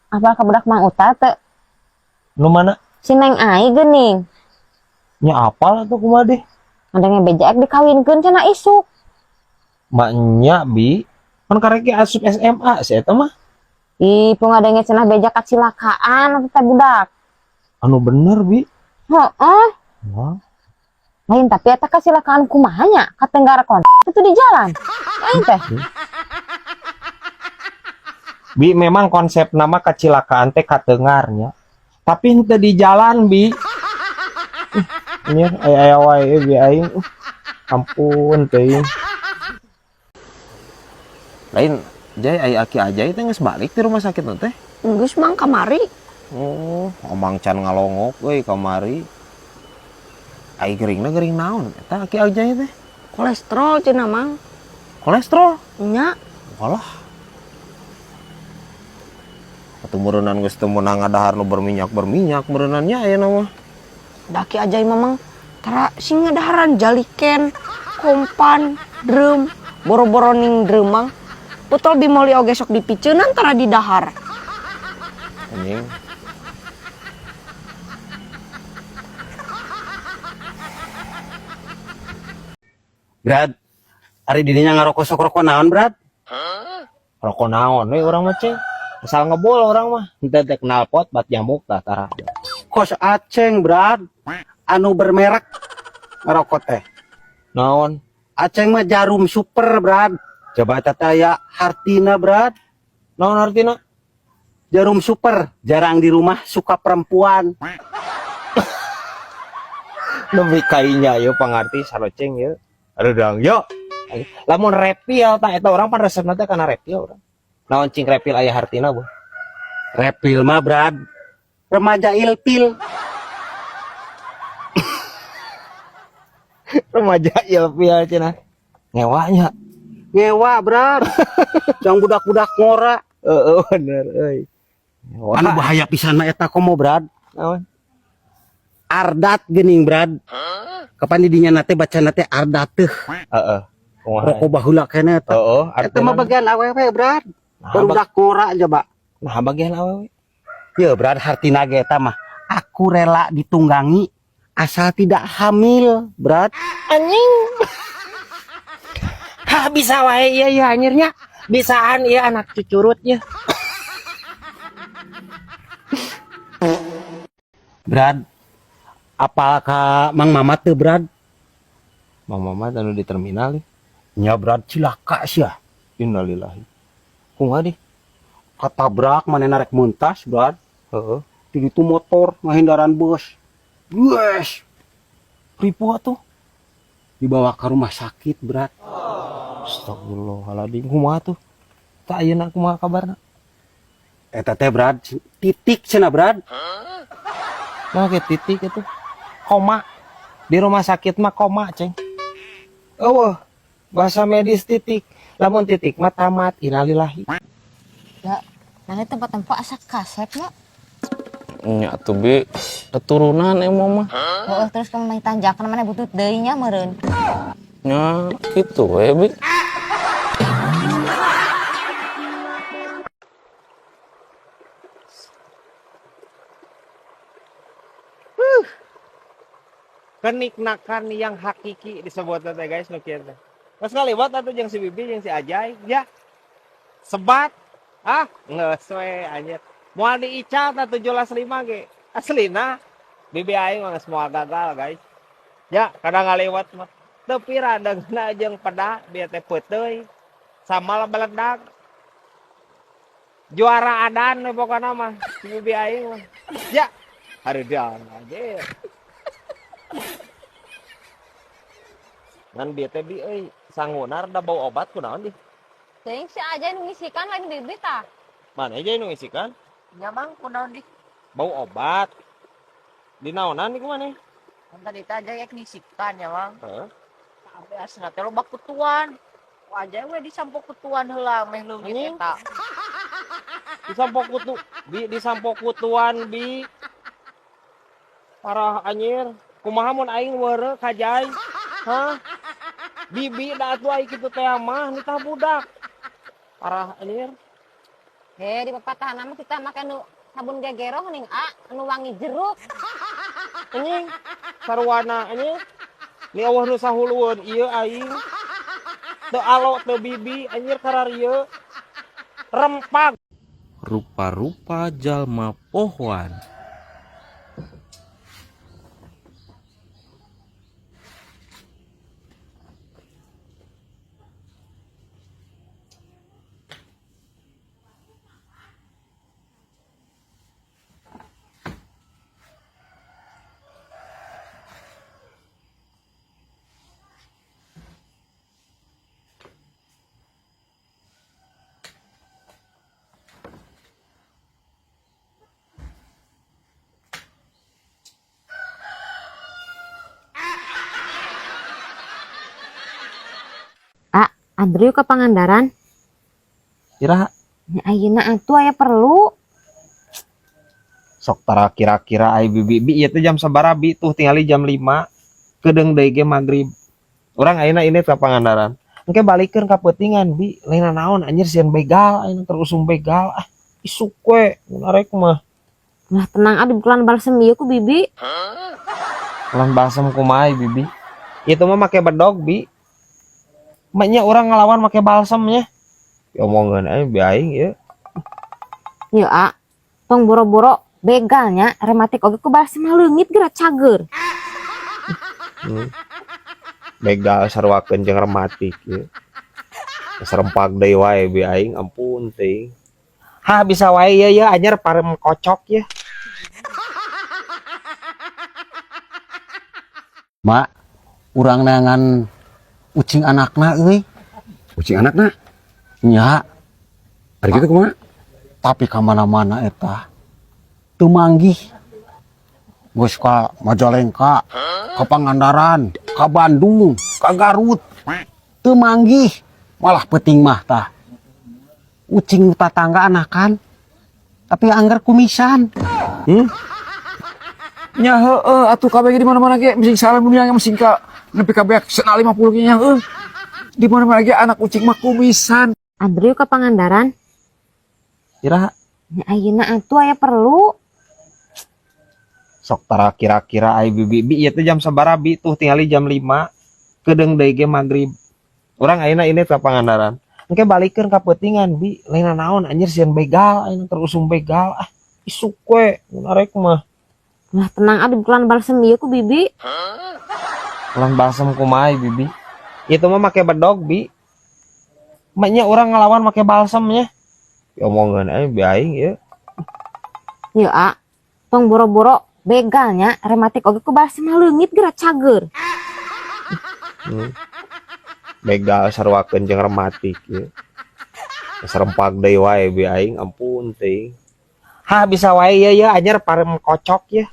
Apa kabudak Mang Uta teu? Nu mana? Si Neng Ai geuning. Nya apal atuh kumaha deh? Ada ngebejak dikawinkeun cenah isuk. Maknya bi kan karek ge asup SMA si eta mah. Ih, pungadenge cenah bejak kecelakaan atuh teh budak. Anu bener bi. Heeh. Wah. Lain tapi eta kecelakaan kumaha nya? Katenggara kontak itu di jalan. Lain teh. Bi memang konsep nama kecelakaan teh katengarnya. Tapi henteu di jalan bi. Ini aya wae bi aing. Ampun teuing. Lain jay aya aki ajai teh geus balik di rumah sakit teh. Geus Mang kamari. Oh, omang can ngalongok euy kamari. Ai geuringna geuring naon eta aki ajai teh? Kolesterol cenah Mang. Kolesterol. Nya, Walah. Atuh meureunnan geus teu meunang ngadahar nu berminyak meureunannya aya mah. daki ajai Mamang. Tara sing ngadaharan jaliken, kompan, drum, boro-boro ning drum Mang. Putol bimoli oge sok dipiceunan tara di dahar. Anjing. Brad, hari dirinya ngarokok sok rokok naon, Brad? Rokok naon we urang mah ceng. Asal ngebul orang mah. Henteu teh knalpot bat nyamuk tah tara. Kos aceng, Brad. Anu bermerek ngerokok teh. Naon? Aceng mah Jarum Super, Brad. Coba tataya Hartina, Brad. Naon artina? Jarum Super, jarang di rumah, suka perempuan. Lebih kainya yo pangarti saroceng yo. Aduh dang yo. Lamun repil tah eta urang pan resepna teh kana repil urang. Naon cing repil aya hartina bu? Repil mah, Brad. Remaja ilpil. Remaja ilpil cenah. Ngewanya. Ngewa, Brad. Yang budak-budak ngora. Heeh bener euy. Nyewa. Anu bahaya pisan mah eta komo, Brad. Naon? Ardat geuning, Brad. Kapan didinya nate baca nate ardat teh. Heeh. Kumaha? Rokok baheula keneh eta. Heeh, Eta mah bagian awewe, Brad. Barudak ngora aja, Pak. Nah bagian awewe. Ya, Brad, hartina ge eta mah. Aku rela ditunggangi asal tidak hamil, Brad. Anjing. Ha bisa wae ieu ya anyirnya. Bisaan ieu anak cucurutnya. Brad, apakah Mang Mamat teu, Brad? Mang Mamat anu di terminal. Nya, Brad, cilaka sia. Innalillahi. Kumaha di? Katabrak manehna rek meuntas, Brad. Heeh. Di ditu motor ngahindaran bus. Yes, Ripu atuh. dibawa ke rumah sakit, Brad. Astagfirullahaladzim. Kumaha tuh? Tak ayeuna kumaha kabarna? Eta teh, Brad, titik cenah, Brad. Nah ke titik itu. Koma. Di rumah sakit mah koma, ceng. Eueuh. Bahasa medis titik. Lamun titik mah tamat. Innalillahi. Ya, nanti tempat-tempat asa kasep ya. Nya tuh bi keturunan emang mah. Heeh, terus kamu main tanjakan mana butut deui nya meureun. Nya gitu we bi. Keniknakan yang hakiki disebut teh guys nu kieu teh. Geus ngaliwat atuh jeung si Bibi jeung si Ajay, ya. Sebat. Ah, geus we anjir. Moal diical tah 17.5 ge. Aslina Bibi aing mah geus moal gagal guys. Ya, kadang ngaliwat mah. Teu piradegna jeung peda bieu teh peuteuy. Samal baledag. Juara adan we pokona mah si Bibi aing mah. Ya, hareudeun anjir. Ngan bieu teh bi euy, sangguna rada bau obat kunaon di? Teuing si aja nu ngisikan lain Bibi tah. Mana aja nu ngisikan? Ya Mang, kunaon di? Bau obat. Di naonan iku maneh? Kan tadi teh aja yang ngisikan ya Mang. Heeh. Tapi asna teh loba kutuan. Aja we disampo kutuan heula meh leungit Anjing. eta. Disampo kutuan bi. Parah anjir. Kumaha mun aing weureu kajai? Hah? Bibi da atuh ai kitu teh mah nitah budak. Parah anjir. Di pepatahan nama kita makan nu sabun gegero nih anu wangi jeruk. Anjing sarwana anjing ni eueuh nu sahulueun ieu aing teu alo teu bibi anjir kararieu rempag. Rupa-rupa jalma pohoan. Andrew ke Pangandaran. Kira Nya ayeuna atuh aya perlu. sok tara kira-kira ai bibi ieu teh jam sabaraha bi tuh tingali jam 5 kedeung deui ge magrib. Urang ayeuna ini ka Pangandaran. Engke balikeun ka peutingan bi lain naon anjir sieun begal ayeuna terusum begal isuk we narek mah. Lah tenang adi bulan balsem ieu ku bibi. Lan balsem kumaha bibi? Itu mah make bedog bi. Maknya orang ngelawan make balsemnya. Omongan aja bi aing ya. Ieu tong boro-boro begalnya rematik oge ku balsem leungit geura cager. Begal sarwakeun jeung rematik ya. Serempak deui wae bi aing ampun teuing. Ha bisa wae ya anyar parem kocok ya. Mak, urang nangan ucing anakna euy. Ucing anakna Nya, hari gitu kumaha? tapi ka mana-mana eta teu manggih. Geus ka Majalengka, ka Pangandaran, ka Bandung, ka Garut. Teu manggih, malah peuting mah tah. Ucing tatangga anakan, tapi anggar kumisan. Nya heueuh atuh kabeh di mana-mana ge mesti salam dunia ge mesti ka nepi ka beak 150 ge nya heueuh. Di mana-mana ge anak ucing mah kumisan. Andrew ke Pangandaran. Kira Nya ayeuna atuh aya perlu. sok tara kira-kira ai bibi ieu teh jam sabaraha bi tuh tingali jam 5 kedeung deui ge magrib. Urang ayeuna ini ka Pangandaran. Engke balikeun ka peutingan bi lain naon anjir sieun begal ayeuna terusum begal isuk we narek mah. Lah tenang adi bulan balsem ieu ku bibi. Lan balsem kumaha bibi? Itu mah make bedog bi. Maknya orang ngelawan make balsemnya. Omongan aja bi aing ya. Ieu tong boro-boro begalnya rematik oge ku balsem leungit geura cager. Begal sarwakeun jeung rematik ya. Serempak deui wae bi aing ampun teuing. Ha bisa wae ya anyar parem kocok ya.